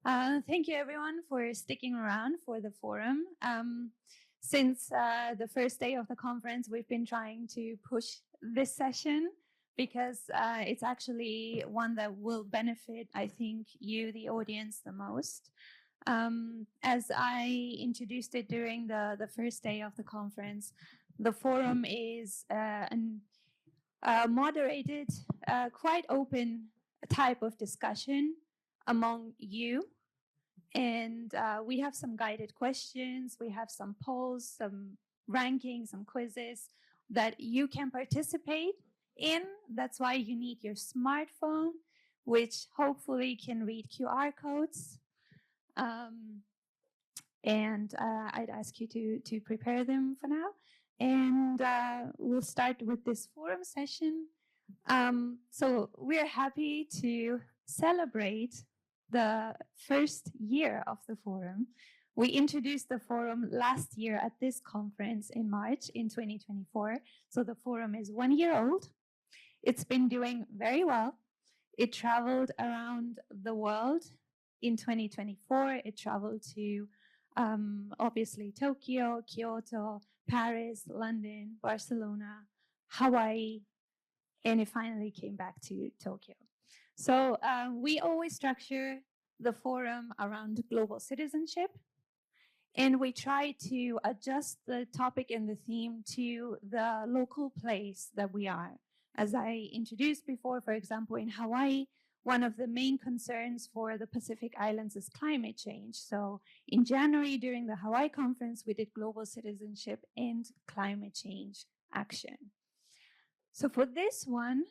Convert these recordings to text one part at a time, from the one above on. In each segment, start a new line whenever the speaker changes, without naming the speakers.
Thank you, everyone, for sticking around for the forum. Since the first day of the conference, we've been trying to push this session because it's actually one that will benefit, I think, you, the audience, the most. As I introduced it during the first day of the conference, the forum is a moderated, quite open type of discussion among you. And we have some guided questions, we have some polls, some rankings, some quizzes that you can participate in. That's why you need your smartphone, which hopefully can read QR codes. I'd ask you to prepare them for now. And we'll start with this forum session. So we're happy to celebrate the first year of the forum. We introduced the forum last year at this conference in March in 2024. So the forum is 1 year old. It's been doing very well. It traveled around the world in 2024. It traveled to obviously Tokyo, Kyoto, Paris, London, Barcelona, Hawaii, and it finally came back to Tokyo. So we always structure the forum around global citizenship, and we try to adjust the topic and the theme to the local place that we are. As I introduced before, for example, in Hawaii, one of the main concerns for the Pacific Islands is climate change. So in January, during the Hawaii conference, we did global citizenship and climate change action. So for this one,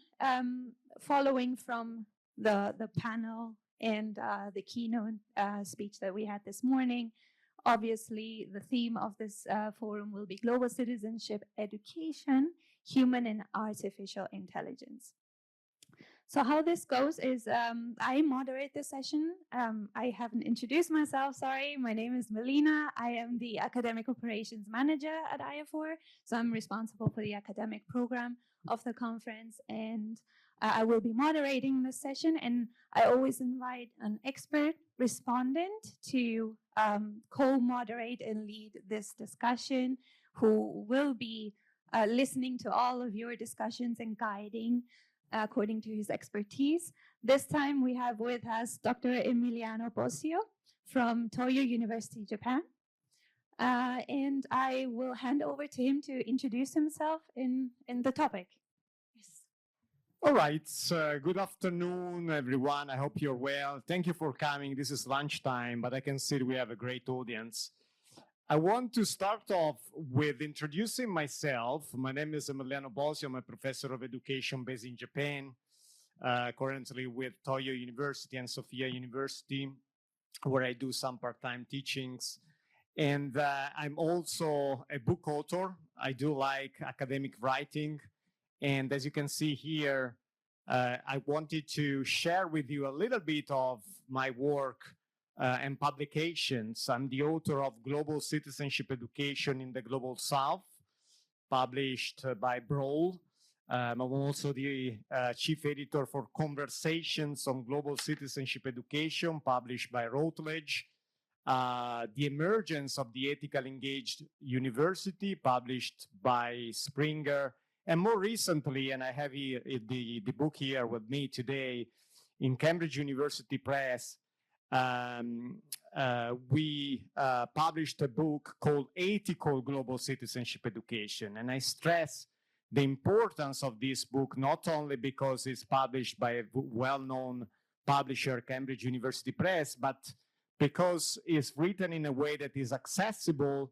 following from the panel and the keynote speech that we had this morning, obviously the theme of this forum will be global citizenship education, human and artificial intelligence. So how this goes is I moderate this session. I haven't introduced myself, sorry. My name is Melina. I am the Academic Operations Manager at IAFOR. So I'm responsible for the academic program of the conference, and I will be moderating this session. And I always invite an expert respondent to co-moderate and lead this discussion, who will be listening to all of your discussions and guiding according to his expertise. This time we have with us Dr. Emiliano Bosio from Toyo University, Japan. And I will hand over to him to introduce himself in the topic. Yes.
All right, good afternoon, everyone. I hope you're well. Thank you for coming. This is lunchtime, but I can see we have a great audience. I want to start off with introducing myself. My name is Emiliano Bosio. I'm a professor of education based in Japan, currently with Toyo University and Sophia University, where I do some part-time teachings. And I'm also a book author. I do like academic writing. And as you can see here, I wanted to share with you a little bit of my work and publications. I'm the author of Global Citizenship Education in the Global South, published by Broll. I'm also the chief editor for Conversations on Global Citizenship Education, published by Routledge. The Emergence of the Ethically Engaged University, published by Springer. And more recently, and I have the book here with me today, in Cambridge University Press, we published a book called Ethical Global Citizenship Education. And I stress the importance of this book, not only because it's published by a well-known publisher, Cambridge University Press, but because it's written in a way that is accessible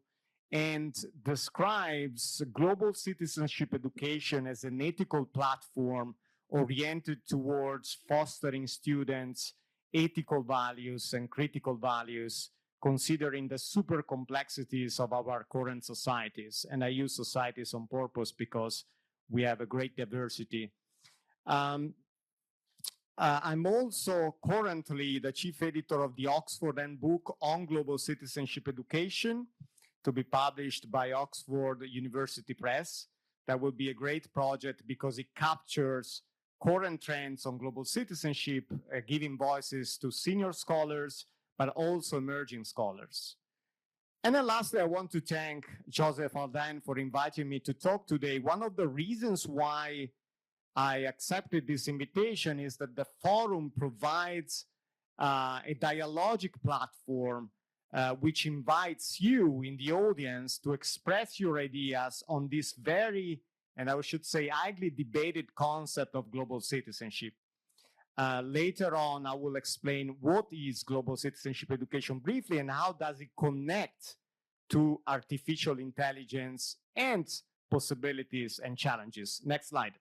and describes global citizenship education as an ethical platform oriented towards fostering students' ethical values and critical values, considering the super complexities of our current societies. And I use societies on purpose because we have a great diversity. I'm also currently the chief editor of the Oxford Handbook on Global Citizenship Education, to be published by Oxford University Press. That will be a great project because it captures current trends on global citizenship, giving voices to senior scholars, but also emerging scholars. And then lastly, I want to thank Joseph Aldan for inviting me to talk today. One of the reasons why I accepted this invitation is that the forum provides a dialogic platform which invites you in the audience to express your ideas on this very, and I should say, highly debated concept of global citizenship. Later on, I will explain what is global citizenship education briefly and how does it connect to artificial intelligence and possibilities and challenges. Next slide.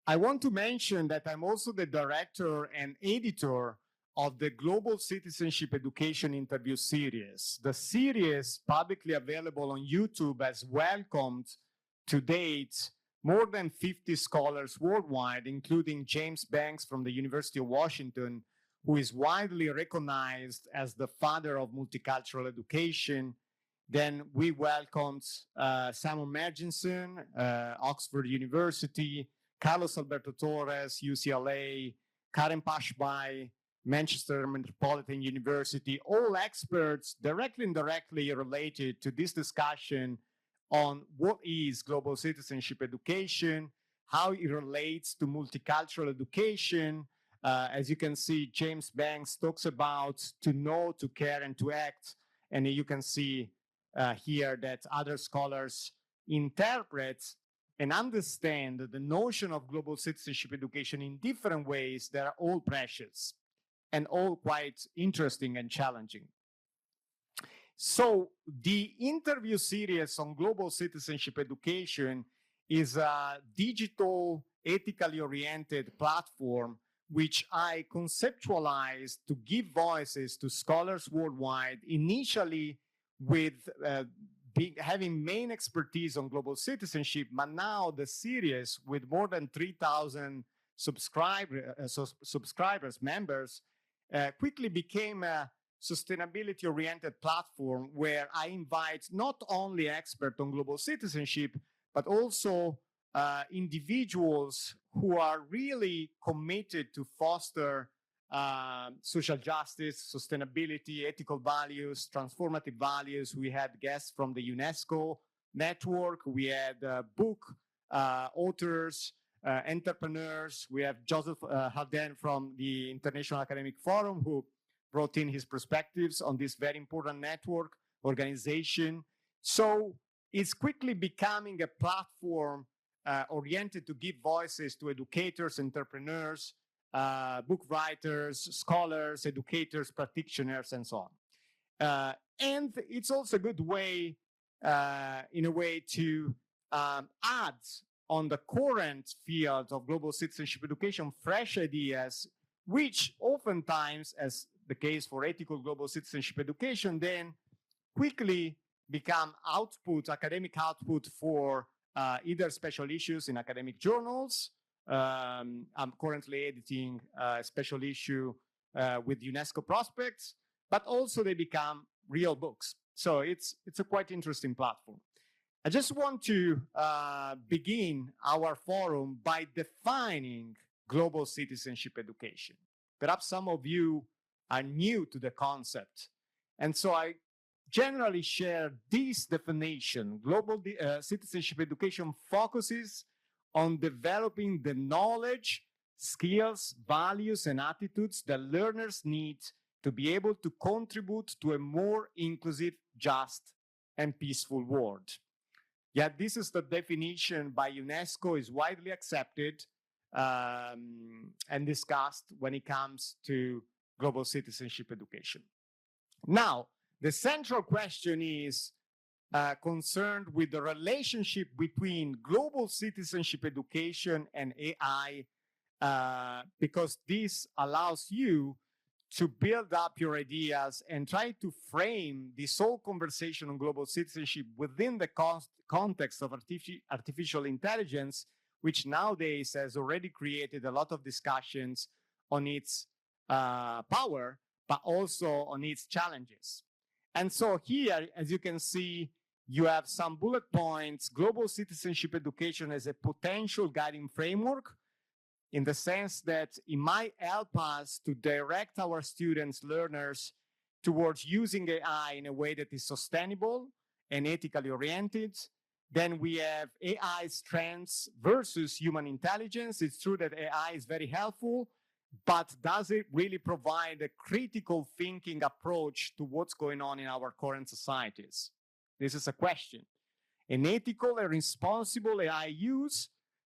I want to mention that I'm also the director and editor of the Global Citizenship Education interview series. The series, publicly available on YouTube, has welcomed to date more than 50 scholars worldwide, including James Banks from the University of Washington, who is widely recognized as the father of multicultural education. Then we welcomed Simon Mergenson, Oxford University, Carlos Alberto Torres, UCLA, Karen Pashbai, Manchester Metropolitan University, all experts directly and indirectly related to this discussion on what is global citizenship education, how it relates to multicultural education. As you can see, James Banks talks about to know, to care, and to act. And you can see here that other scholars interpret and understand the notion of global citizenship education in different ways that are all precious and all quite interesting and challenging. So the interview series on global citizenship education is a digital, ethically oriented platform which I conceptualized to give voices to scholars worldwide, initially with having main expertise on global citizenship, but now the series with more than 3,000 subscribers, members, quickly became a sustainability-oriented platform where I invite not only experts on global citizenship, but also individuals who are really committed to foster social justice, sustainability, ethical values, transformative values. We had guests from the UNESCO network. We had book authors, entrepreneurs. We have Joseph Halden from the International Academic Forum, who brought in his perspectives on this very important network organization. So it's quickly becoming a platform oriented to give voices to educators, entrepreneurs, book writers, scholars, educators, practitioners, and so on. And it's also a good way, in a way, to add on the current field of global citizenship education fresh ideas, which oftentimes, as the case for ethical global citizenship education, then quickly become output, academic output for either special issues in academic journals. I'm currently editing a special issue with UNESCO prospects, but also they become real books. So it's a quite interesting platform. I just want to begin our forum by defining global citizenship education. Perhaps some of you are new to the concept. And so I generally share this definition. Global citizenship education focuses on developing the knowledge, skills, values, and attitudes that learners need to be able to contribute to a more inclusive, just, and peaceful world. Yet this is the definition by UNESCO, is widely accepted and discussed when it comes to global citizenship education. Now, the central question is concerned with the relationship between global citizenship education and AI, because this allows you to build up your ideas and try to frame this whole conversation on global citizenship within the context of artificial intelligence, which nowadays has already created a lot of discussions on its power, but also on its challenges. And so here, as you can see, you have some bullet points. Global citizenship education as a potential guiding framework in the sense that it might help us to direct our students, learners, towards using AI in a way that is sustainable and ethically oriented. Then we have AI strengths versus human intelligence. It's true that AI is very helpful, but does it really provide a critical thinking approach to what's going on in our current societies? This is a question. An ethical and responsible AI use,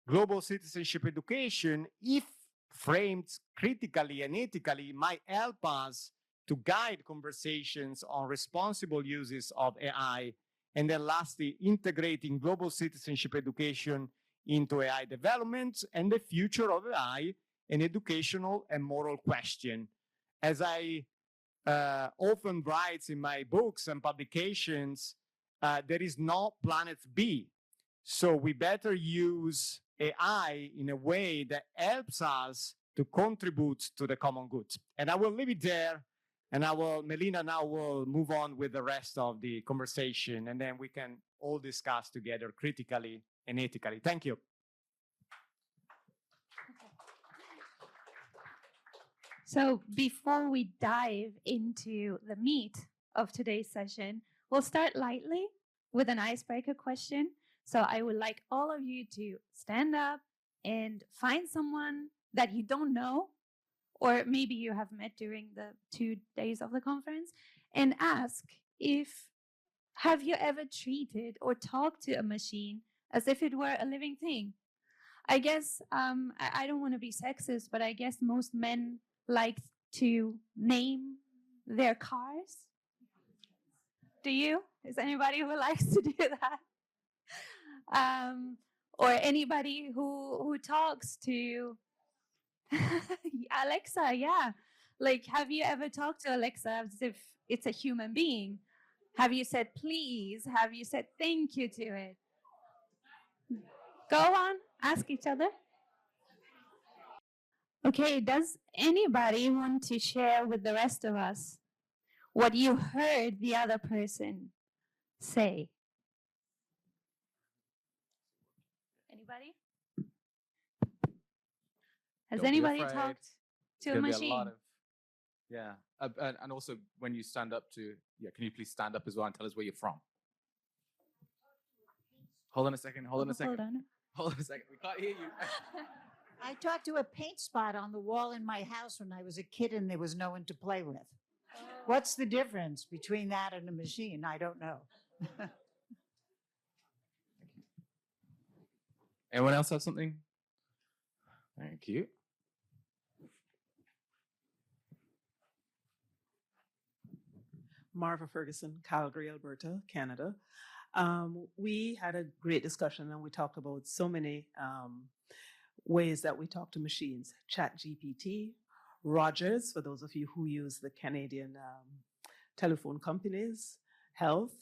global citizenship education, if framed critically and ethically, might help us to guide conversations on responsible uses of AI, and then lastly, integrating global citizenship education into AI development and the future of AI, an educational and moral question. As I often write in my books and publications, there is no planet B. So we better use AI in a way that helps us to contribute to the common good. And I will leave it there. And Melina now will move on with the rest of the conversation, and then we can all discuss together critically and ethically. Thank you.
So before we dive into the meat of today's session, we'll start lightly with an icebreaker question. So I would like all of you to stand up and find someone that you don't know, or maybe you have met during the 2 days of the conference, and ask have you ever treated or talked to a machine as if it were a living thing? I guess, I don't want to be sexist, but I guess most men like to name their cars. Do you? Is anybody who likes to do that? Or anybody who talks to Alexa, yeah. Like, have you ever talked to Alexa as if it's a human being? Have you said please? Have you said thank you to it? Go on, ask each other. Okay, does anybody want to share with the rest of us what you heard the other person say? Anybody? Has
Don't be
anybody
afraid.
talked to a
Gonna be
machine?
a lot of, yeah. And also when you stand up to, can you please stand up as well and tell us where you're from? Hold on a second. Hold on a second. Hold on a second. We can't hear you.
I talked to a paint spot on the wall in my house when I was a kid and there was no one to play with. What's the difference between that and a machine? I don't know.
Anyone else have something? Thank you.
Marva Ferguson, Calgary, Alberta, Canada. We had a great discussion and we talked about so many ways that we talk to machines. ChatGPT, Rogers, for those of you who use the Canadian telephone companies, health,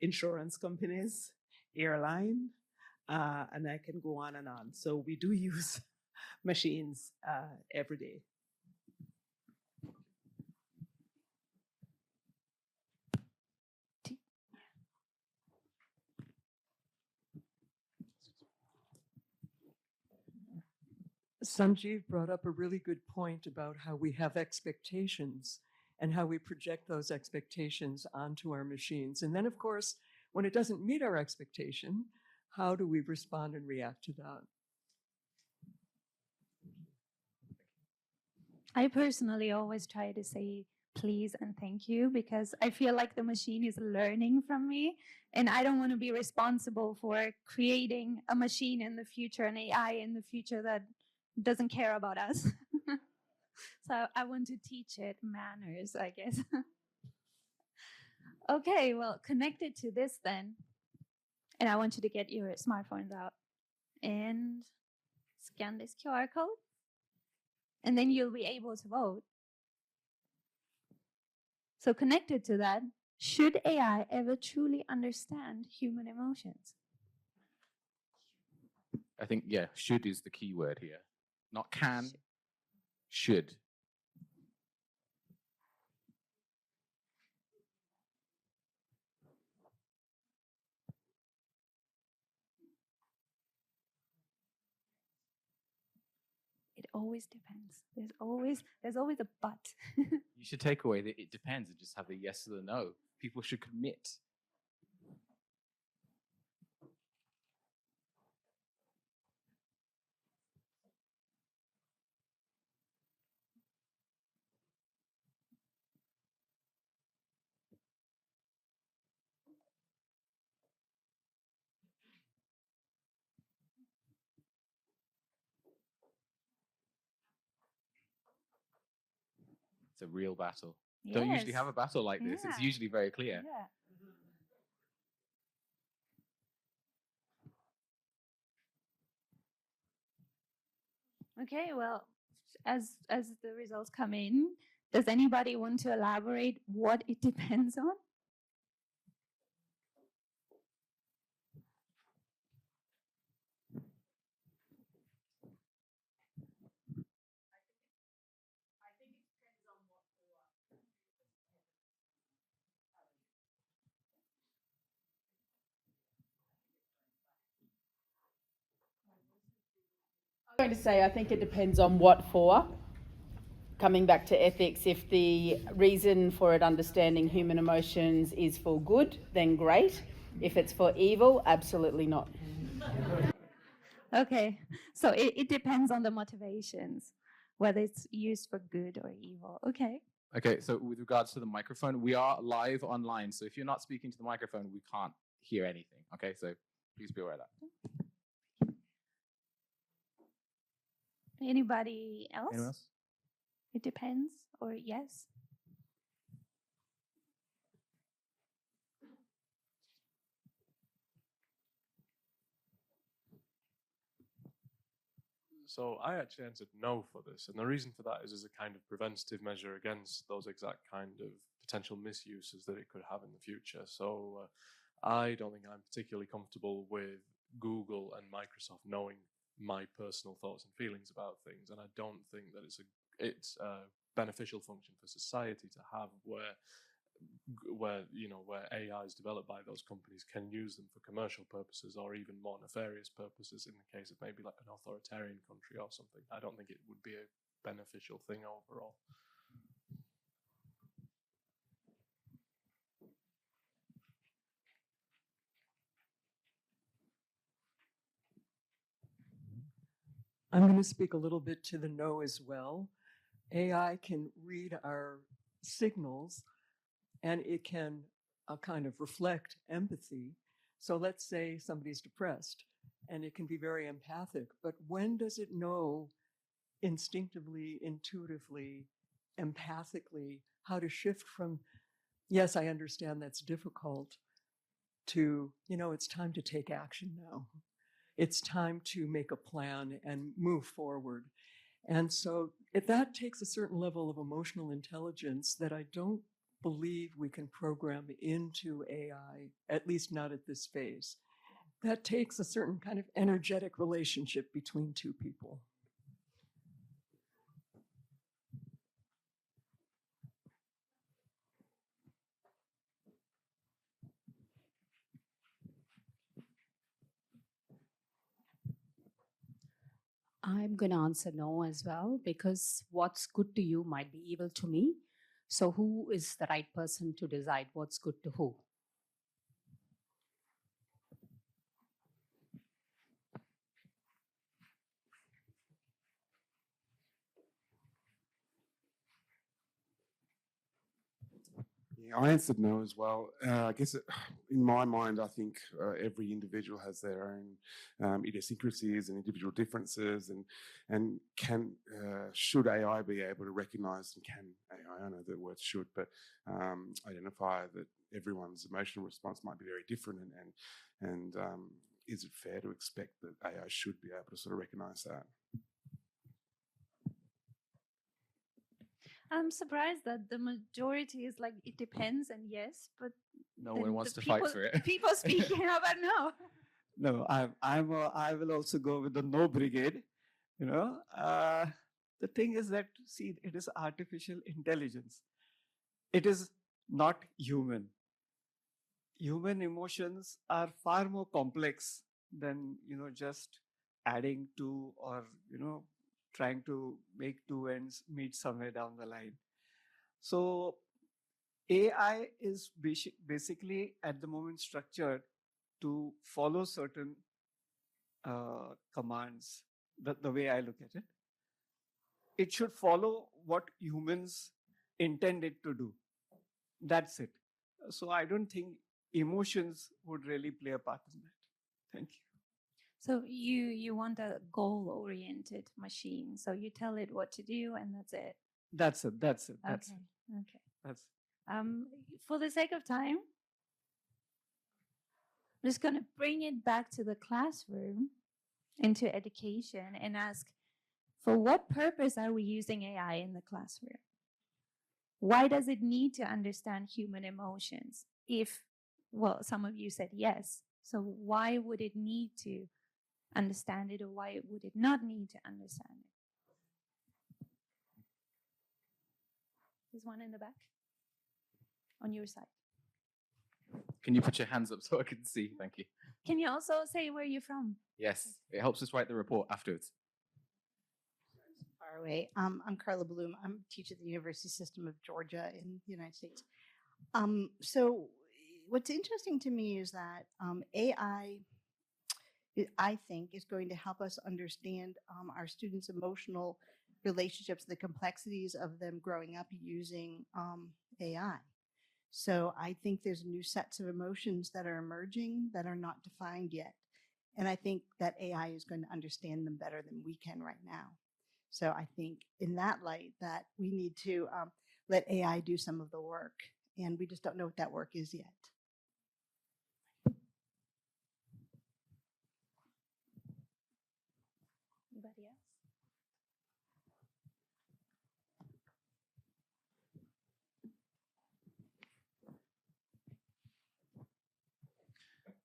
insurance companies, airline, and I can go on and on. So we do use machines every day.
Sanjeev brought up a really good point about how we have expectations and how we project those expectations onto our machines. And then, of course, when it doesn't meet our expectation, how do we respond and react to that?
I personally always try to say please and thank you because I feel like the machine is learning from me and I don't want to be responsible for creating a machine in the future, an AI in the future that doesn't care about us. So I want to teach it manners, I guess. Okay, well, connected to this then, and I want you to get your smartphones out and scan this QR code, and then you'll be able to vote. So connected to that, should AI ever truly understand human emotions?
I think, should is the key word here. Not can, should.
always depends. There's always a but.
You should take away the it depends and just have the yes or the no. People should commit. It's a real battle. Don't usually
Yes.
have a battle like this. It's
Yeah.
usually very clear.
Yeah. Okay, well, as the results come in, does anybody want to elaborate what it depends on?
I'm going to say I think it depends on what for. Coming back to ethics, if the reason for it understanding human emotions is for good, then great. If it's for evil, absolutely not.
Okay, so it depends on the motivations, whether it's used for good or evil. Okay.
Okay, so with regards to the microphone, we are live online. So if you're not speaking to the microphone, we can't hear anything. Okay, so please be aware of that.
Anybody else?
Anyone else?
It depends, or yes?
So I actually answered no for this, and the reason for that is as a kind of preventative measure against those exact kind of potential misuses that it could have in the future. So I don't think I'm particularly comfortable with Google and Microsoft knowing my personal thoughts and feelings about things, and I don't think that it's a beneficial function for society to have where AI is developed by those companies can use them for commercial purposes or even more nefarious purposes in the case of maybe like an authoritarian country or something. I don't think it would be a beneficial thing overall.
I'm going to speak a little bit to the no as well. AI can read our signals and it can kind of reflect empathy. So let's say somebody's depressed and it can be very empathic, but when does it know instinctively, intuitively, empathically how to shift from, yes, I understand that's difficult, to, it's time to take action now. It's time to make a plan and move forward. And so that takes a certain level of emotional intelligence that I don't believe we can program into AI, at least not at this phase. That takes a certain kind of energetic relationship between two people.
I'm going to answer no as well, because what's good to you might be evil to me. So who is the right person to decide what's good to who?
Yeah, I answered no as well. I guess in my mind, I think every individual has their own idiosyncrasies and individual differences, and should AI be able to recognise, and can AI, I know the word should, but identify that everyone's emotional response might be very different, and is it fair to expect that AI should be able to sort of recognise that?
I'm surprised that the majority is like, it depends, and yes, but
no one wants to fight for it.
People speaking about no.
No, I will also go with the no brigade. The thing is that, see, it is artificial intelligence. It is not human. Human emotions are far more complex than just adding to or trying to make two ends meet somewhere down the line. So AI is basically at the moment structured to follow certain commands, the way I look at it. It should follow what humans intended to do. That's it. So I don't think emotions would really play a part in that. Thank you.
So you want a goal-oriented machine. So you tell it what to do, and that's it.
That's it. That's it. That's
Okay.
it.
Okay.
That's
For the sake of time, I'm just going to bring it back to the classroom, into education, and ask, for what purpose are we using AI in the classroom? Why does it need to understand human emotions? Well, some of you said yes. So why would it need to understand it, or why would it not need to understand it? There's one in the back on your side.
Can you put your hands up so I can see? Thank you.
Can you also say where you're from?
Yes, it helps us write the report afterwards.
Far away. I'm Carla Bloom. I'm a teacher at the University System of Georgia in the United States. So what's interesting to me is that AI, I think, is going to help us understand our students' emotional relationships, the complexities of them growing up using AI. So I think there's new sets of emotions that are emerging that are not defined yet. And I think that AI is going to understand them better than we can right now. So I think in that light that we need to let AI do some of the work. And we just don't know what that work is yet.
Anybody else?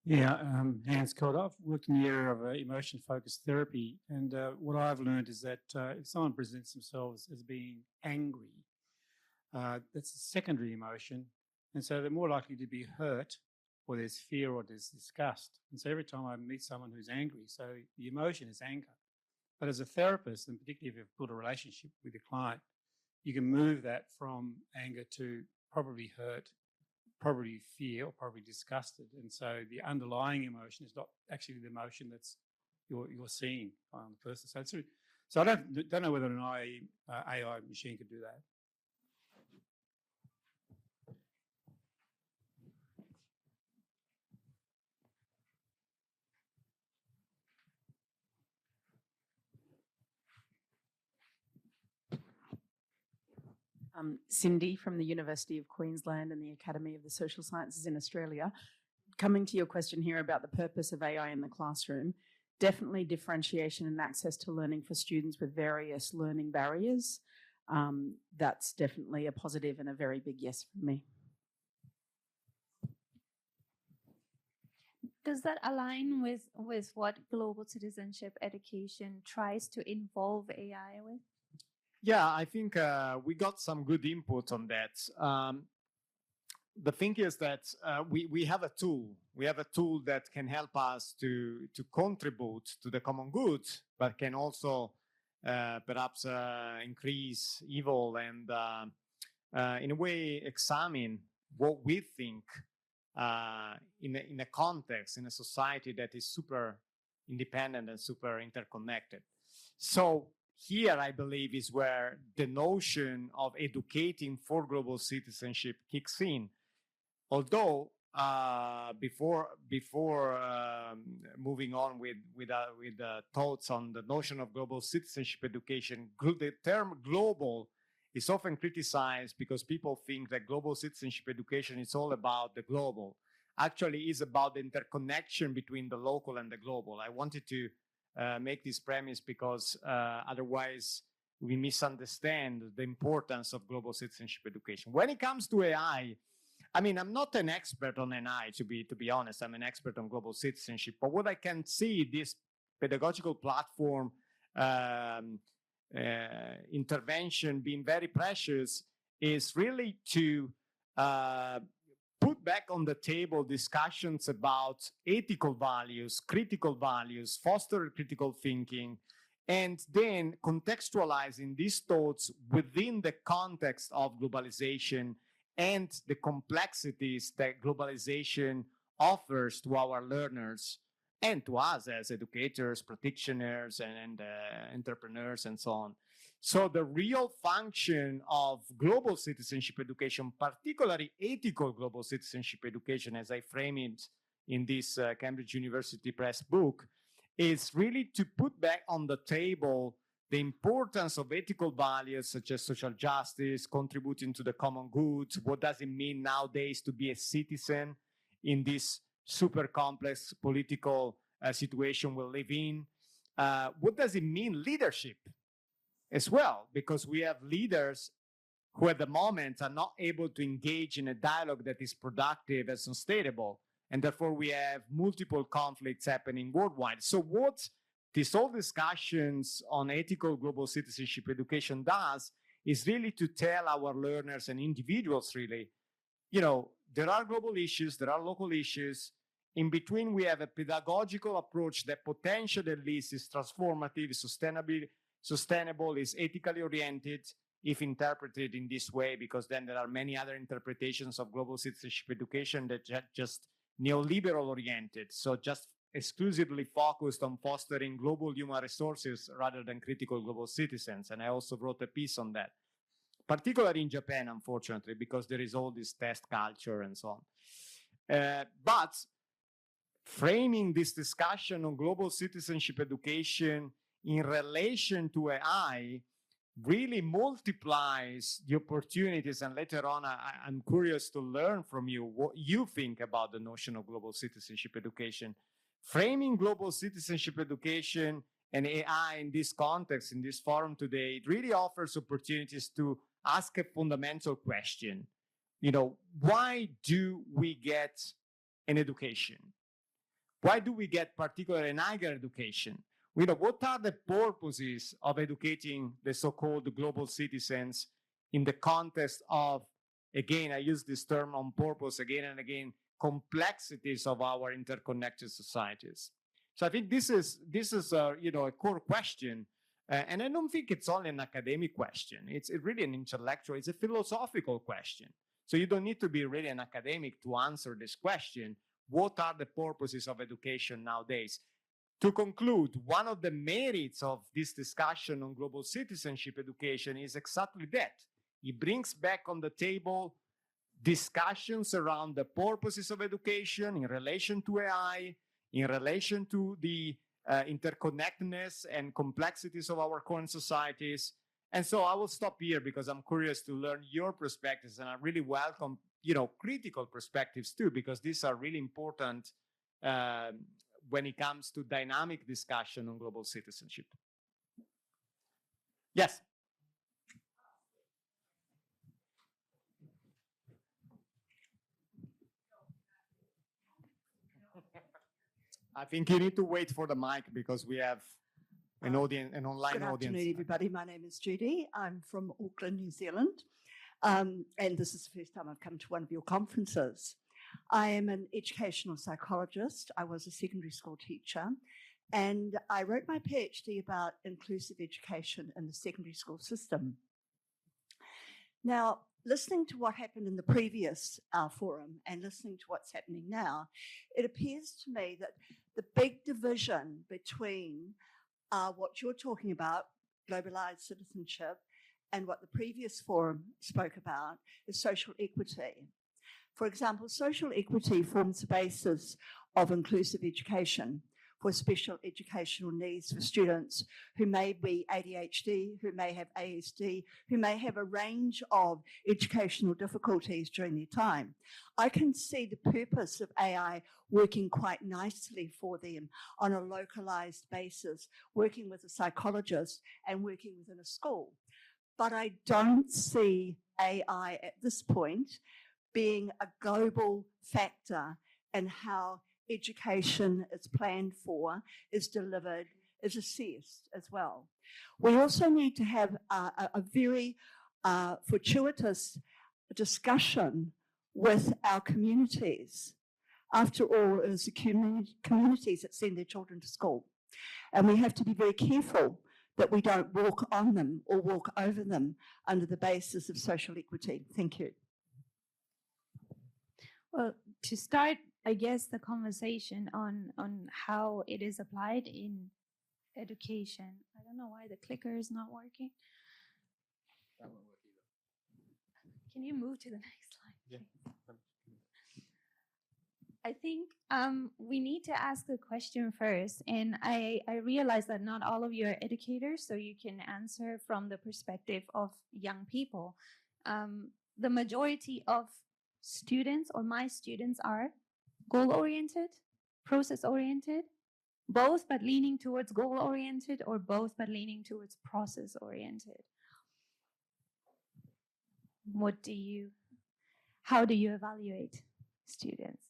Yeah, Hans Cod. I've worked in the area of emotion-focused therapy, and what I've learned is that if someone presents themselves as being angry, that's a secondary emotion, and so they're more likely to be hurt, or there's fear, or there's disgust. And so every time I meet someone who's angry, so the emotion is anger. But as a therapist, and particularly if you've built a relationship with your client, you can move that from anger to probably hurt, probably fear, or probably disgusted. And so the underlying emotion is not actually the emotion that's you're seeing on the person. So I don't know whether an AI machine could do that.
Cindy from the University of Queensland and the Academy of the Social Sciences in Australia. Coming to your question here about the purpose of AI in the classroom, definitely differentiation and access to learning for students with various learning barriers. That's definitely a positive and a very big yes for me.
Does that align with what global citizenship education tries to involve AI with?
Yeah, I think we got some good input on that. The thing is that we have a tool. We have a tool that can help us to contribute to the common good, but can also perhaps increase evil and in a way examine what we think in a context, in a society that is super independent and super interconnected. So here, I believe, is where the notion of educating for global citizenship kicks in. Although, before moving on with thoughts on the notion of global citizenship education, the term global is often criticized because people think that global citizenship education is all about the global. Actually, it's about the interconnection between the local and the global. I wanted to make this premise because otherwise we misunderstand the importance of global citizenship education. When it comes to AI, I mean, I'm not an expert on AI, to be honest. I'm an expert on global citizenship. But what I can see, this pedagogical platform intervention being very precious is really to put back on the table discussions about ethical values, critical values, foster critical thinking, and then contextualizing these thoughts within the context of globalization and the complexities that globalization offers to our learners and to us as educators, practitioners, and entrepreneurs, and so on. So the real function of global citizenship education, particularly ethical global citizenship education, as I frame it in this Cambridge University Press book, is really to put back on the table the importance of ethical values such as social justice, contributing to the common good. What does it mean nowadays to be a citizen in this super complex political situation we live in? What does it mean leadership as well? Because we have leaders who at the moment are not able to engage in a dialogue that is productive and sustainable. And therefore we have multiple conflicts happening worldwide. So what these whole discussions on ethical global citizenship education does is really to tell our learners and individuals really, you know, there are global issues, there are local issues. In between, we have a pedagogical approach that potentially at least is transformative, sustainable, is ethically oriented, if interpreted in this way, because then there are many other interpretations of global citizenship education that just neoliberal oriented, so just exclusively focused on fostering global human resources rather than critical global citizens. And I also wrote a piece on that, particularly in Japan, unfortunately, because there is all this test culture and so on. But framing this discussion on global citizenship education in relation to AI really multiplies the opportunities. And later on, I'm curious to learn from you what you think about the notion of global citizenship education. Framing global citizenship education and AI in this context, in this forum today, it really offers opportunities to ask a fundamental question. You know, why do we get an education? Why do we get particularly an higher education? You know, what are the purposes of educating the so-called global citizens in the context of, again, I use this term on purpose again and again, complexities of our interconnected societies? So I think this is you know, a core question, and I don't think it's only an academic question. It's really an intellectual, it's a philosophical question. So you don't need to be really an academic to answer this question. What are the purposes of education nowadays? To conclude, one of the merits of this discussion on global citizenship education is exactly that. It brings back on the table discussions around the purposes of education in relation to AI, in relation to the interconnectedness and complexities of our current societies. And so I will stop here because I'm curious to learn your perspectives, and I really welcome, you know, critical perspectives too, because these are really important when it comes to dynamic discussion on global citizenship. Yes. I think you need to wait for the mic because we have an audience, an online
Good
audience.
Good afternoon, everybody. My name is Judy. I'm from Auckland, New Zealand. And this is the first time I've come to one of your conferences. I am an educational psychologist. I was a secondary school teacher, and I wrote my PhD about inclusive education in the secondary school system. Now, listening to what happened in the previous forum and listening to what's happening now, it appears to me that the big division between what you're talking about, globalized citizenship, and what the previous forum spoke about is social equity. For example, social equity forms the basis of inclusive education for special educational needs for students who may be ADHD, who may have ASD, who may have a range of educational difficulties during their time. I can see the purpose of AI working quite nicely for them on a localized basis, working with a psychologist and working within a school. But I don't see AI at this point being a global factor in how education is planned for, is delivered, is assessed as well. We also need to have a very fortuitous discussion with our communities. After all, it is the communities that send their children to school. And we have to be very careful that we don't walk on them or walk over them under the basis of social equity. Thank you.
Well, to start, I guess, the conversation on how it is applied in education. I don't know why the clicker is not working.
That won't work either.
Can you move to the next slide?
Yeah.
I think we need to ask the question first. And I realize that not all of you are educators, so you can answer from the perspective of young people. The majority of students, or my students, are goal-oriented, process-oriented, both but leaning towards goal-oriented, or both but leaning towards process-oriented. How do you evaluate students?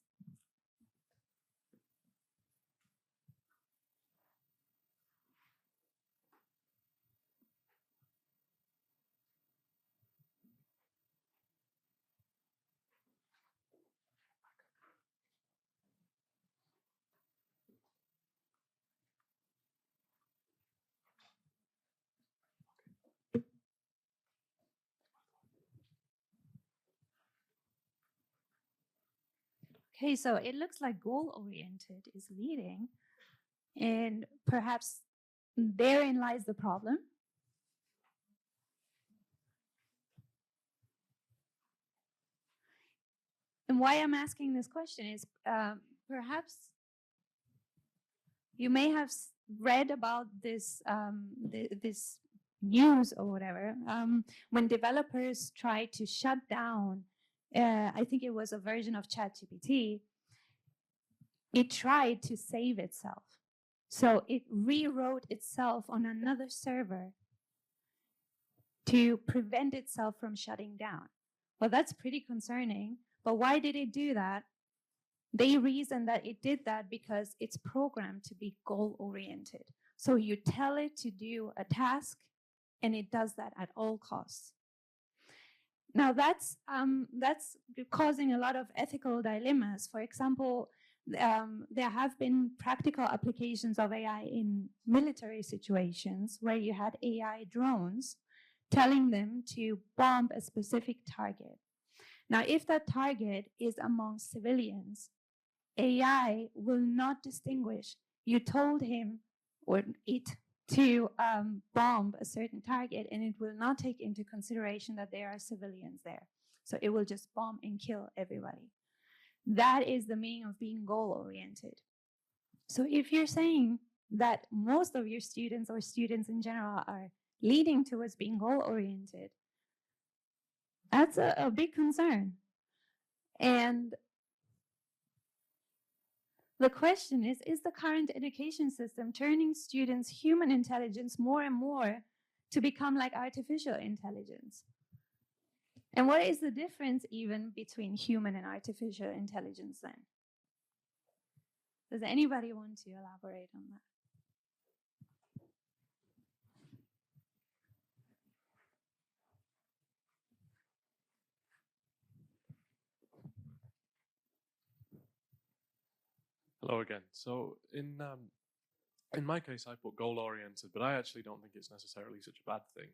Okay, so it looks like goal-oriented is leading, and perhaps therein lies the problem. And why I'm asking this question is perhaps you may have read about this this news or whatever, when developers tried to shut down, I think it was a version of ChatGPT, it tried to save itself. So it rewrote itself on another server to prevent itself from shutting down. Well, that's pretty concerning. But why did it do that? They reasoned that it did that because it's programmed to be goal-oriented. So you tell it to do a task, and it does that at all costs. Now that's causing a lot of ethical dilemmas. For example, there have been practical applications of AI in military situations where you had AI drones telling them to bomb a specific target. Now, if that target is among civilians, AI will not distinguish. You told him or it to bomb a certain target, and it will not take into consideration that there are civilians there. So it will just bomb and kill everybody. That is the meaning of being goal-oriented. So if you're saying that most of your students or students in general are leading towards being goal-oriented, that's a big concern. And the question is the current education system turning students' human intelligence more and more to become like artificial intelligence? And what is the difference even between human and artificial intelligence then? Does anybody want to elaborate on that?
Hello again. So in my case, I put goal-oriented, but I actually don't think it's necessarily such a bad thing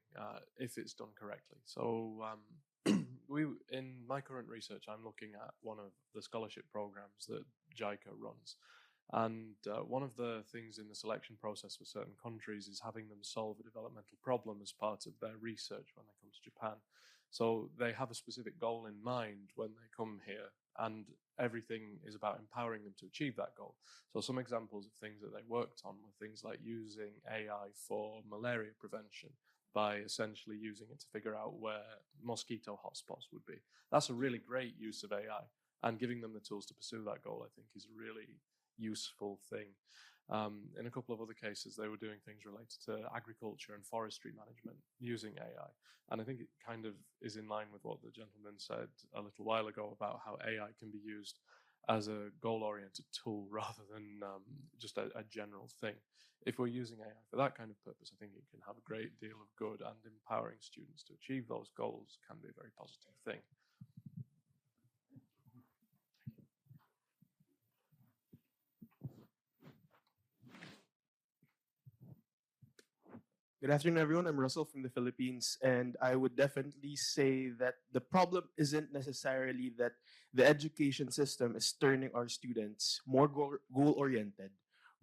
if it's done correctly. So in my current research, I'm looking at one of the scholarship programs that JICA runs. And one of the things in the selection process for certain countries is having them solve a developmental problem as part of their research when they come to Japan. So they have a specific goal in mind when they come here, and everything is about empowering them to achieve that goal. So some examples of things that they worked on were things like using AI for malaria prevention by essentially using it to figure out where mosquito hotspots would be. That's a really great use of AI, and giving them the tools to pursue that goal, I think, is a really useful thing. In a couple of other cases, they were doing things related to agriculture and forestry management using AI. And I think it kind of is in line with what the gentleman said a little while ago about how AI can be used as a goal-oriented tool rather than just a general thing. If we're using AI for that kind of purpose, I think it can have a great deal of good, and empowering students to achieve those goals can be a very positive thing.
Good afternoon, everyone. I'm Russell from the Philippines, and I would definitely say that the problem isn't necessarily that the education system is turning our students more goal-oriented,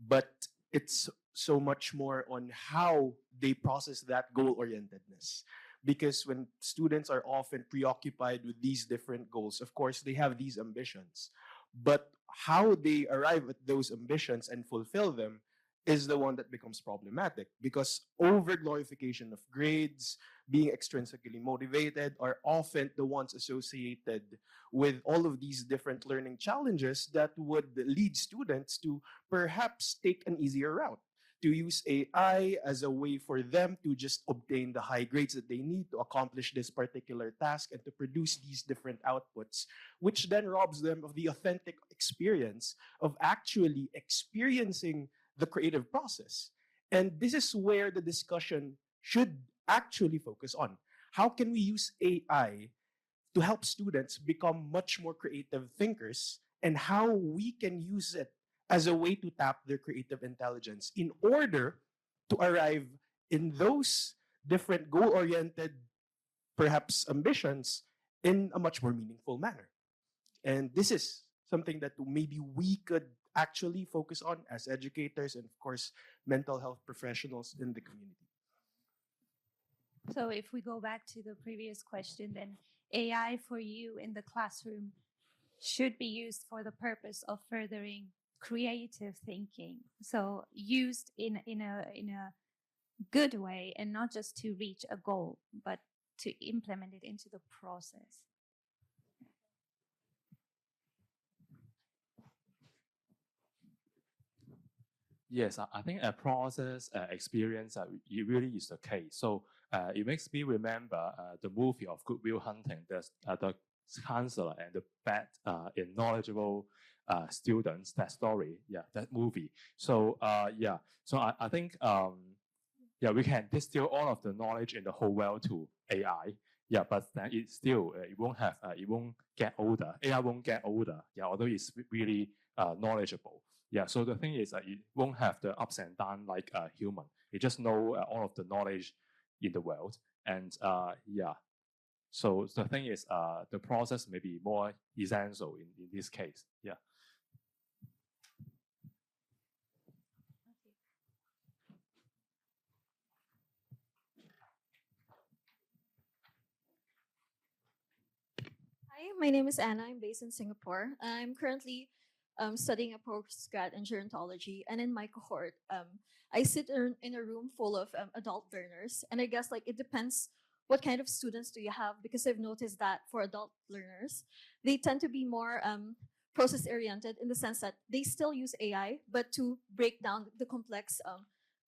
but it's so much more on how they process that goal-orientedness. Because when students are often preoccupied with these different goals, of course, they have these ambitions. But how they arrive at those ambitions and fulfill them is the one that becomes problematic, because over glorification of grades, being extrinsically motivated, are often the ones associated with all of these different learning challenges that would lead students to perhaps take an easier route, to use AI as a way for them to just obtain the high grades that they need to accomplish this particular task and to produce these different outputs, which then robs them of the authentic experience of actually experiencing the creative process. And this is where the discussion should actually focus on. How can we use AI to help students become much more creative thinkers, and how we can use it as a way to tap their creative intelligence in order to arrive in those different goal-oriented, perhaps ambitions, in a much more meaningful manner. And this is something that maybe we could actually focus on as educators and, of course, mental health professionals in the community.
So if we go back to the previous question, then AI for you in the classroom should be used for the purpose of furthering creative thinking. So used in a good way, and not just to reach a goal, but to implement it into the process.
Yes, I think a process experience it really is the case. So it makes me remember the movie of Good Will Hunting. There's the counselor and the bad and knowledgeable students. That story, yeah, that movie. So yeah, so I think yeah, we can distill all of the knowledge in the whole world to AI. Yeah, but then it still it won't have it won't get older. AI won't get older. Yeah, although it's really knowledgeable. Yeah, so the thing is it won't have the ups and downs like a human. It just know all of the knowledge in the world. And yeah, so the thing is the process may be more essential in this case. Yeah.
Hi, my name is Anna. I'm based in Singapore. I'm currently studying a postgrad in gerontology, and in my cohort, I sit in a room full of adult learners, and I guess like it depends what kind of students do you have, because I've noticed that for adult learners, they tend to be more process oriented in the sense that they still use AI, but to break down the complex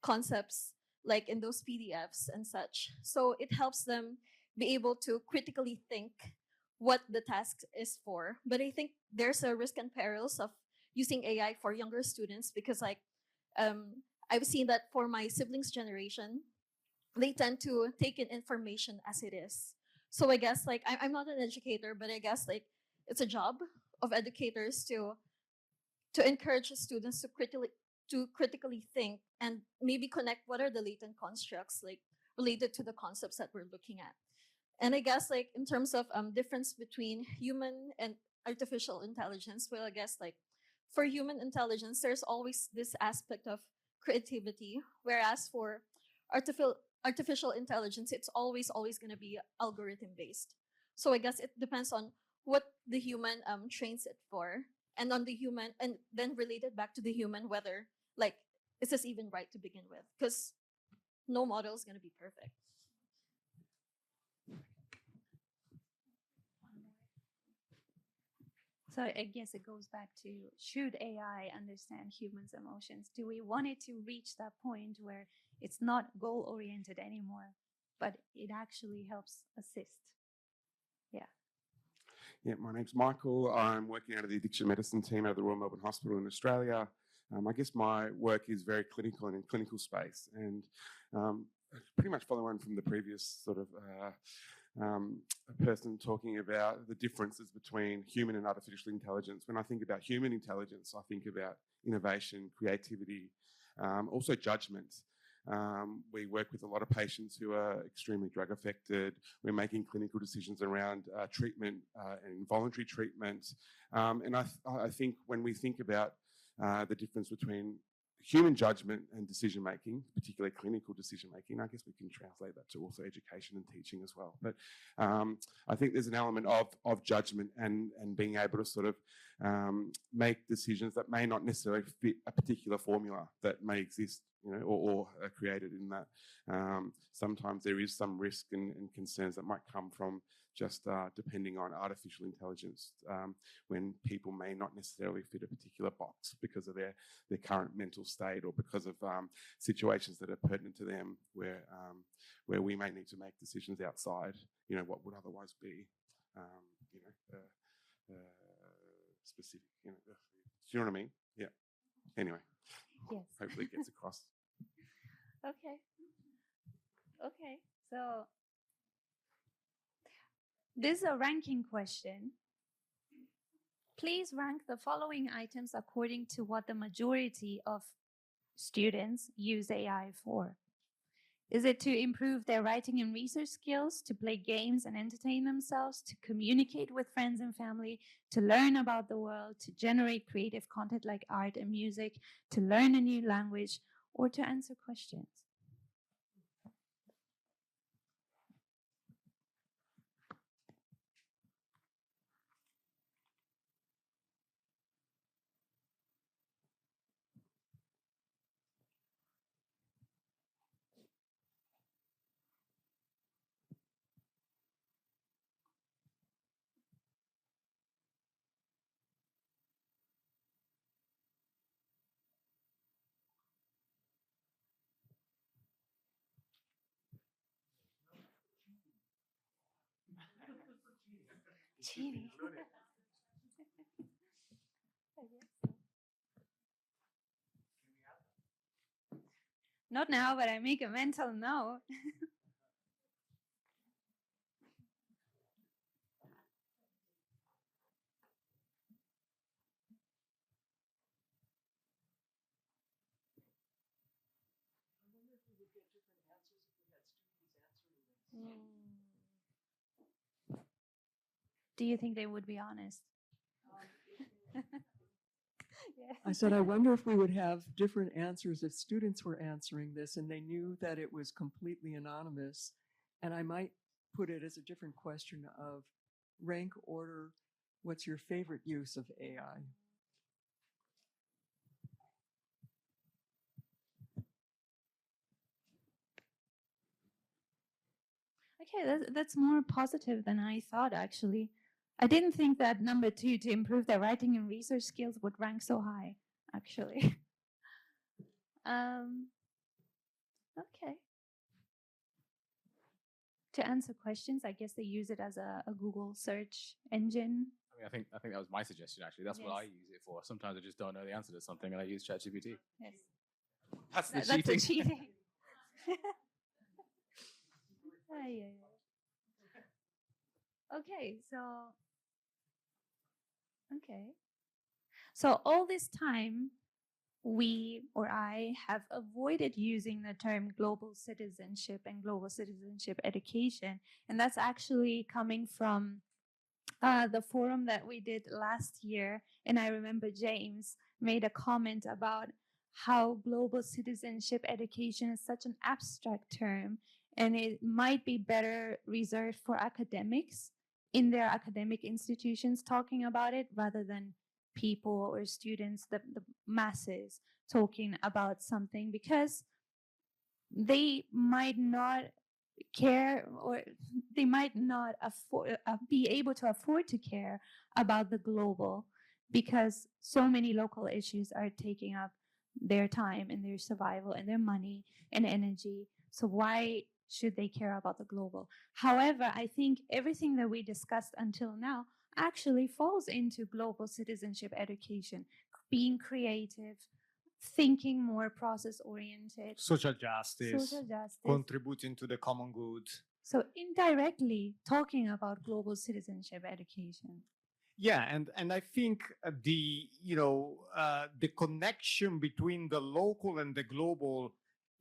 concepts like in those PDFs and such. So it helps them be able to critically think what the task is for. But I think there's a risk and perils of using AI for younger students, because like I've seen that for my siblings' generation, they tend to take in information as it is. So I guess like I'm not an educator, but I guess like it's a job of educators to encourage students to critically think and maybe connect what are the latent constructs like related to the concepts that we're looking at. And I guess like in terms of difference between human and artificial intelligence, well, I guess like for human intelligence, there's always this aspect of creativity, whereas for artificial intelligence, it's always going to be algorithm based. So I guess it depends on what the human trains it for, and on the human, and then related back to the human, whether like is this even right to begin with? Because no model is going to be perfect.
So I guess it goes back to, should AI understand humans' emotions? Do we want it to reach that point where it's not goal-oriented anymore, but it actually helps assist? Yeah.
Yeah, my name's Michael. I'm working out of the addiction medicine team at the Royal Melbourne Hospital in Australia. I guess my work is very clinical and in clinical space, and pretty much follow on from the previous sort of a person talking about the differences between human and artificial intelligence. When I think about human intelligence, I think about innovation, creativity, also judgment. We work with a lot of patients who are extremely drug affected. We're making clinical decisions around treatment and voluntary treatment. And I think when we think about the difference between human judgment and decision making, particularly clinical decision making, I guess we can translate that to also education and teaching as well. But I think there's an element of judgment and being able to sort of make decisions that may not necessarily fit a particular formula that may exist, or are created in that. Sometimes there is some risk and concerns that might come from just depending on artificial intelligence when people may not necessarily fit a particular box because of their current mental state, or because of situations that are pertinent to them where we may need to make decisions outside, what would otherwise be, specific. Do you know what I mean? Yeah. Anyway.
Yes.
Hopefully it gets across.
Okay. So this is a ranking question. Please rank the following items according to what the majority of students use AI for. Is it to improve their writing and research skills, to play games and entertain themselves, to communicate with friends and family, to learn about the world, to generate creative content like art and music, to learn a new language, or to answer questions? Cheating. Not now, but I make a mental note. Do you think they would be honest?
I said, I wonder if we would have different answers if students were answering this and they knew that it was completely anonymous. And I might put it as a different question of rank order, what's your favorite use of AI?
Okay, that's more positive than I thought, actually. I didn't think that number 2, to improve their writing and research skills, would rank so high, actually. Okay. To answer questions, I guess they use it as a Google search engine.
I think that was my suggestion, actually. That's what I use it for. Sometimes I just don't know the answer to something and I use ChatGPT.
Yes.
That's the
That's
cheating.
the cheating. Yeah. Okay, so all this time, we or I have avoided using the term global citizenship and global citizenship education. And that's actually coming from the forum that we did last year. And I remember James made a comment about how global citizenship education is such an abstract term, and it might be better reserved for academics in their academic institutions talking about it, rather than people or students, the masses talking about something, because they might not care, or they might not be able to afford to care about the global, because so many local issues are taking up their time and their survival and their money and energy. So why should they care about the global? However, I think everything that we discussed until now actually falls into global citizenship education, being creative, thinking more process-oriented.
Social justice,
justice.
contributing to the common good.
So indirectly talking about global citizenship education.
Yeah, and I think the connection between the local and the global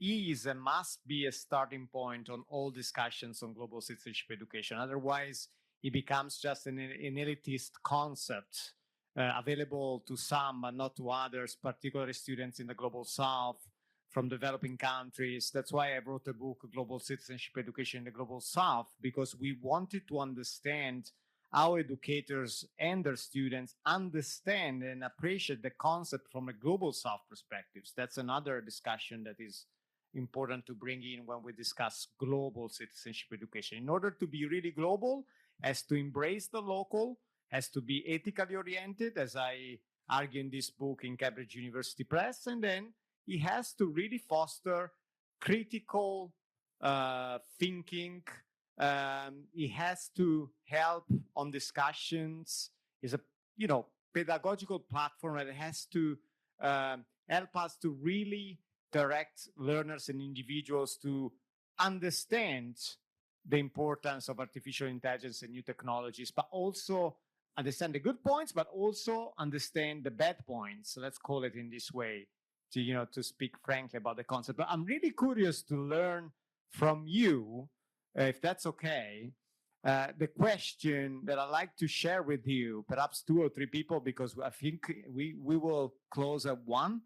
is and must be a starting point on all discussions on global citizenship education. Otherwise, it becomes just an elitist concept available to some but not to others, particularly students in the global south, from developing countries. That's why I wrote a book, Global Citizenship Education in the Global South, because we wanted to understand how educators and their students understand and appreciate the concept from a global South perspective. That's another discussion that is important to bring in when we discuss global citizenship education. In order to be really global, has to embrace the local, has to be ethically oriented, as I argue in this book in Cambridge University Press, and then it has to really foster critical thinking. It has to help on discussions. It's a pedagogical platform that has to help us to really direct learners and individuals to understand the importance of artificial intelligence and new technologies, but also understand the good points, but also understand the bad points. So let's call it in this way, to speak frankly about the concept. But I'm really curious to learn from you, if that's okay, the question that I'd like to share with you, perhaps 2 or 3 people, because I think we will close at 1.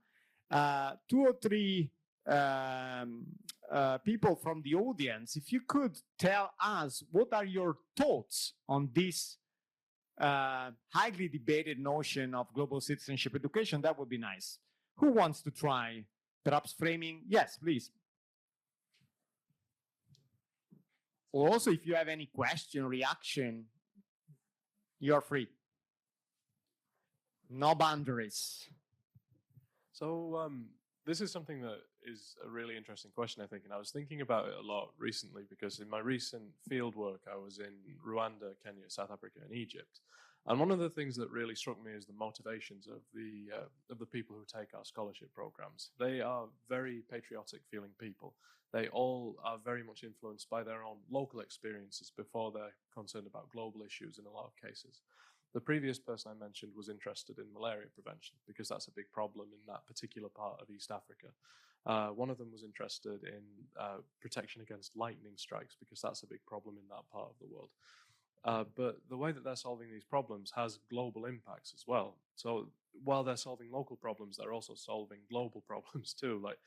2 or 3 people from the audience, if you could tell us what are your thoughts on this highly debated notion of global citizenship education, that would be nice. Who wants to try? Perhaps framing? Yes, please. Or also, if you have any question, reaction, you're free. No boundaries.
So this is something that is a really interesting question, I think, and I was thinking about it a lot recently because in my recent field work, I was in Rwanda, Kenya, South Africa, and Egypt. And one of the things that really struck me is the motivations of the people who take our scholarship programs. They are very patriotic feeling people. They all are very much influenced by their own local experiences before they're concerned about global issues in a lot of cases. The previous person I mentioned was interested in malaria prevention because that's a big problem in that particular part of East Africa. One of them was interested in protection against lightning strikes because that's a big problem in that part of the world. But the way that they're solving these problems has global impacts as well. So while they're solving local problems, they're also solving global problems too. Like,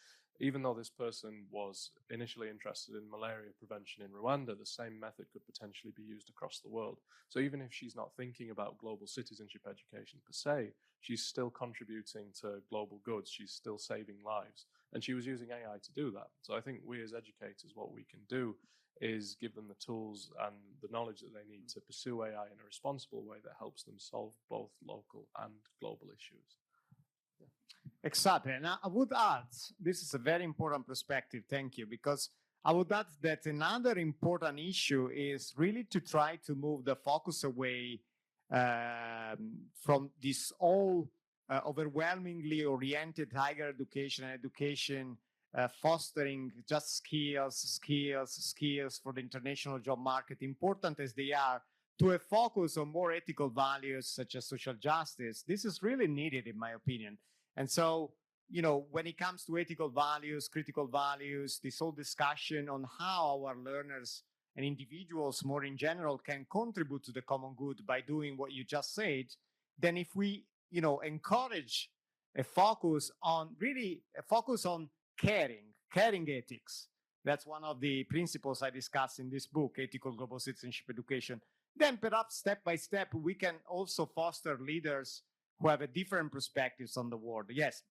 even though this person was initially interested in malaria prevention in Rwanda, the same method could potentially be used across the world. So even if she's not thinking about global citizenship education per se, she's still contributing to global goods. She's still saving lives. And she was using AI to do that. So I think we as educators, what we can do is give them the tools and the knowledge that they need to pursue AI in a responsible way that helps them solve both local and global issues.
Exactly. And I would add, this is a very important perspective, thank you, because I would add that another important issue is really to try to move the focus away from this all overwhelmingly oriented higher education and education fostering just skills for the international job market, important as they are, to a focus on more ethical values such as social justice. This is really needed, in my opinion. And so, when it comes to ethical values, critical values, this whole discussion on how our learners and individuals more in general can contribute to the common good by doing what you just said, then if we, encourage a focus on caring ethics, that's one of the principles I discuss in this book, Ethical Global Citizenship Education, then perhaps step by step, we can also foster leaders who have a different perspectives on the world. Yes.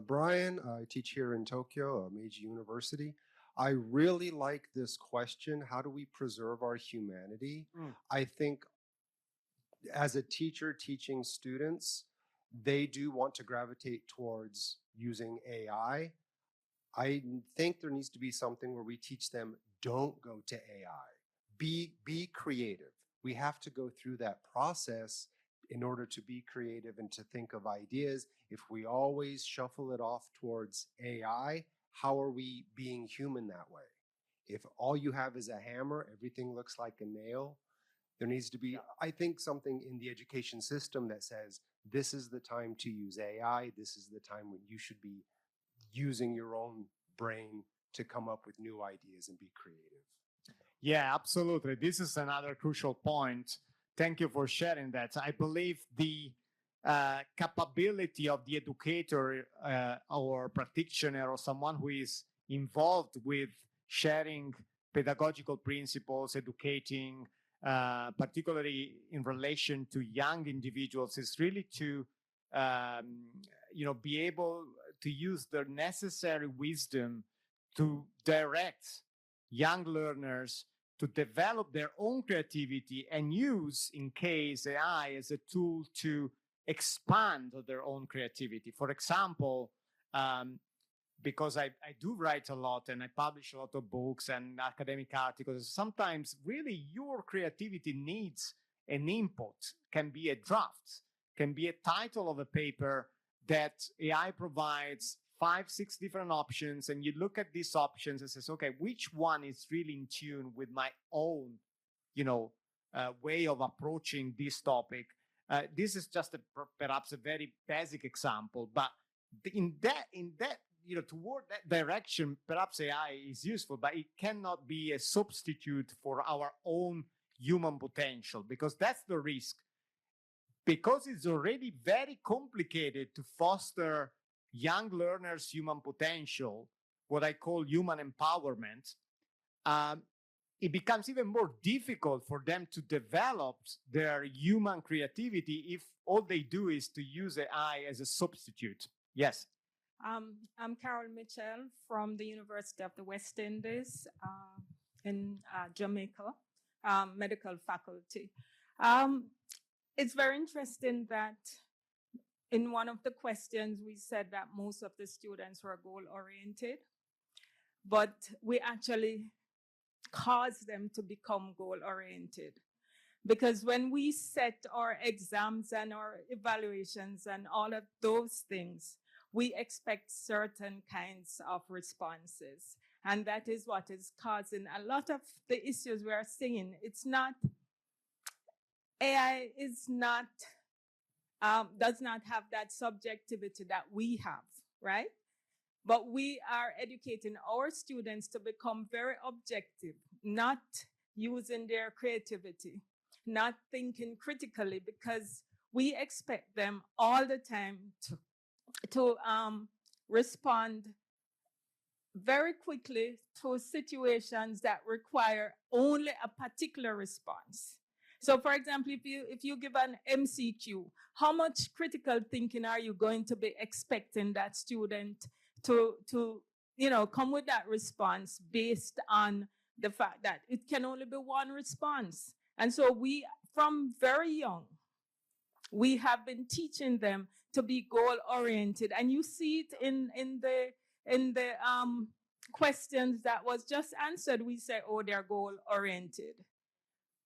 Brian, I teach here in Tokyo, Meiji University. I really like this question. How do we preserve our humanity? I think as a teacher teaching students, they do want to gravitate towards using AI. I think there needs to be something where we teach them, don't go to AI. Be creative. We have to go through that process in order to be creative and to think of ideas. If we always shuffle it off towards AI, how are we being human that way? If all you have is a hammer, everything looks like a nail, There needs to be, I think, something in the education system that says, this is the time to use AI. This is the time when you should be using your own brain to come up with new ideas and be creative.
Yeah, absolutely. This is another crucial point. Thank you for sharing that. I believe the capability of the educator or practitioner or someone who is involved with sharing pedagogical principles, educating, particularly in relation to young individuals, is really to be able to use their necessary wisdom to direct young learners to develop their own creativity and use, in case, AI as a tool to expand their own creativity. For example, because I do write a lot and I publish a lot of books and academic articles, sometimes really your creativity needs an input. Can be a draft, can be a title of a paper that AI provides 5-6 different options, and you look at these options and says, okay, which one is really in tune with my own, way of approaching this topic? This is just perhaps a very basic example, but in that, toward that direction, perhaps AI is useful, but it cannot be a substitute for our own human potential, because that's the risk. Because it's already very complicated to foster young learners' human potential, what I call human empowerment, it becomes even more difficult for them to develop their human creativity if all they do is to use AI as a substitute. Yes.
I'm Carol Mitchell from the University of the West Indies in Jamaica, medical faculty. It's very interesting that in one of the questions, we said that most of the students were goal-oriented, but we actually caused them to become goal-oriented. Because when we set our exams and our evaluations and all of those things, we expect certain kinds of responses. And that is what is causing a lot of the issues we are seeing. It's not, AI is not, does not have that subjectivity that we have, right? But we are educating our students to become very objective, not using their creativity, not thinking critically, because we expect them all the time to respond very quickly to situations that require only a particular response. So, for example, if you give an MCQ, how much critical thinking are you going to be expecting that student to come with that response based on the fact that it can only be one response? And so we, from very young, we have been teaching them to be goal-oriented, and you see it in the questions that was just answered. We say, oh, they're goal-oriented.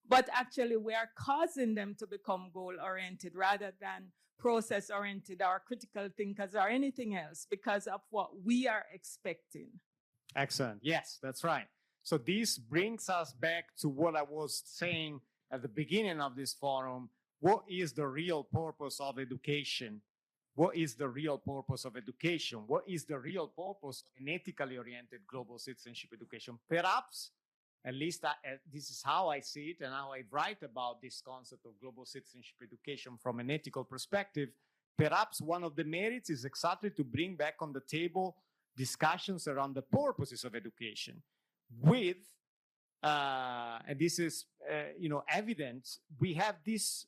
But actually, we are causing them to become goal-oriented rather than process-oriented or critical thinkers or anything else because of what we are expecting.
Excellent. Yes, that's right. So this brings us back to what I was saying at the beginning of this forum. What is the real purpose of education? What is the real purpose of education? What is the real purpose of an ethically oriented global citizenship education? Perhaps, at least this is how I see it and how I write about this concept of global citizenship education from an ethical perspective. Perhaps one of the merits is exactly to bring back on the table discussions around the purposes of education with, and this is, evident, we have this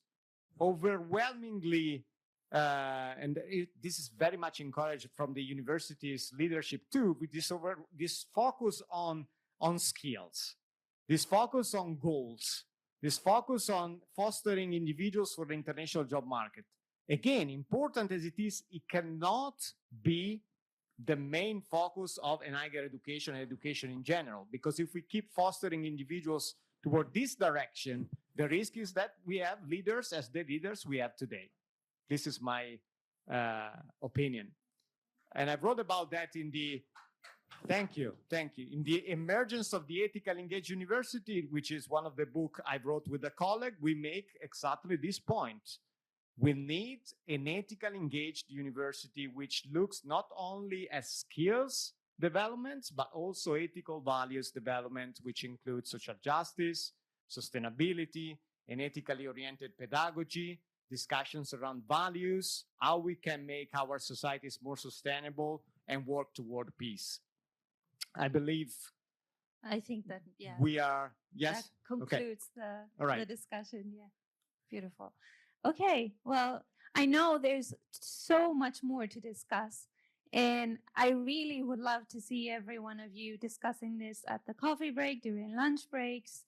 overwhelmingly, this is very much encouraged from the university's leadership too, with this focus on skills, this focus on goals, this focus on fostering individuals for the international job market. Again, important as it is, it cannot be the main focus of an higher education and education in general, because if we keep fostering individuals toward this direction, the risk is that we have leaders as the leaders we have today. This is my opinion. And I wrote about that in the Thank you. Thank you. In the emergence of the ethical engaged university, which is one of the book I wrote with a colleague, we make exactly this point. We need an ethical engaged university which looks not only at skills development, but also ethical values development, which includes social justice, sustainability, and ethically oriented pedagogy, discussions around values, how we can make our societies more sustainable and work toward peace. I believe
I think that, yeah.
we are, yes?
That concludes
All right.
the discussion. Yeah. Beautiful. Okay. Well, I know there's so much more to discuss. And I really would love to see every one of you discussing this at the coffee break, during lunch breaks,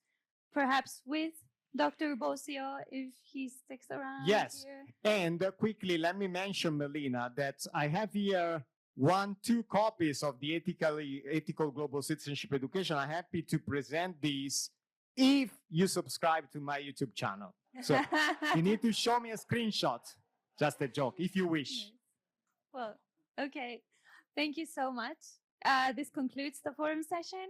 perhaps with Dr. Bosio if he sticks around.
Yes.
Here.
And quickly, let me mention, Melina, that I have here 2 copies of the Ethical Global Citizenship Education. I'm happy to present these if you subscribe to my YouTube channel. So you need to show me a screenshot. Just a joke, if you wish.
Well, okay. Thank you so much. This concludes the forum session.